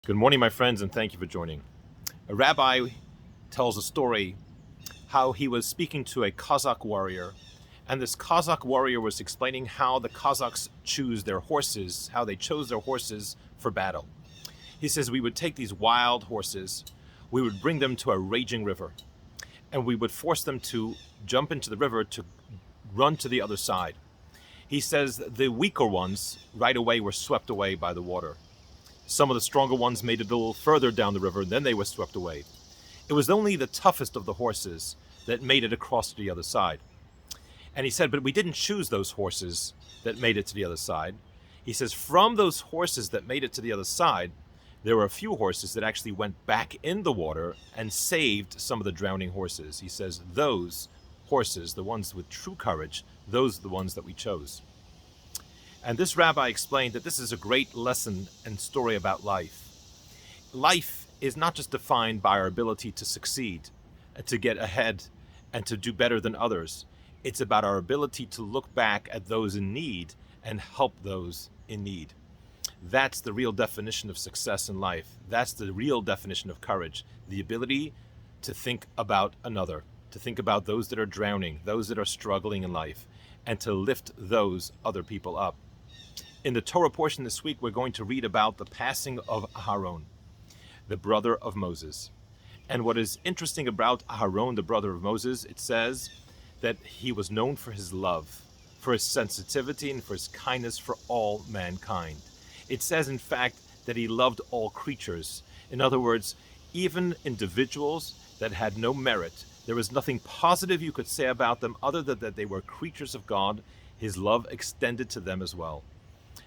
Good morning, my friends, and thank you for joining. A rabbi tells a story how he was speaking to a Cossack warrior, and this Cossack warrior was explaining how the Cossacks choose their horses, how they chose their horses for battle. He says, we would take these wild horses, we would bring them to a raging river, and we would force them to jump into the river to run to the other side. He says the weaker ones right away were swept away by the water. Some of the stronger ones made it a little further down the river, and then they were swept away. It was only the toughest of the horses that made it across to the other side. And he said, but we didn't choose those horses that made it to the other side. He says, from those horses that made it to the other side, there were a few horses that actually went back in the water and saved some of the drowning horses. He says, those horses, the ones with true courage, those are the ones that we chose. And this rabbi explained that this is a great lesson and story about life. Life is not just defined by our ability to succeed, to get ahead, and to do better than others. It's about our ability to look back at those in need and help those in need. That's the real definition of success in life. That's the real definition of courage. The ability to think about another, to think about those that are drowning, those that are struggling in life, and to lift those other people up. In the Torah portion this week, we're going to read about the passing of Aharon, the brother of Moses. And what is interesting about Aharon, the brother of Moses, it says that he was known for his love, for his sensitivity, and for his kindness for all mankind. It says, in fact, that he loved all creatures. In other words, even individuals that had no merit, there was nothing positive you could say about them other than that they were creatures of God. His love extended to them as well.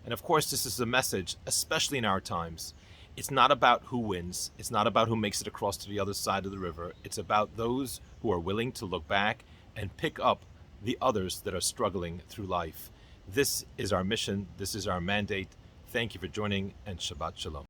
And of course, this is a message, especially in our times. It's not about who wins. It's not about who makes it across to the other side of the river. It's about those who are willing to look back and pick up the others that are struggling through life. This is our mission. This is our mandate. Thank you for joining, and Shabbat Shalom.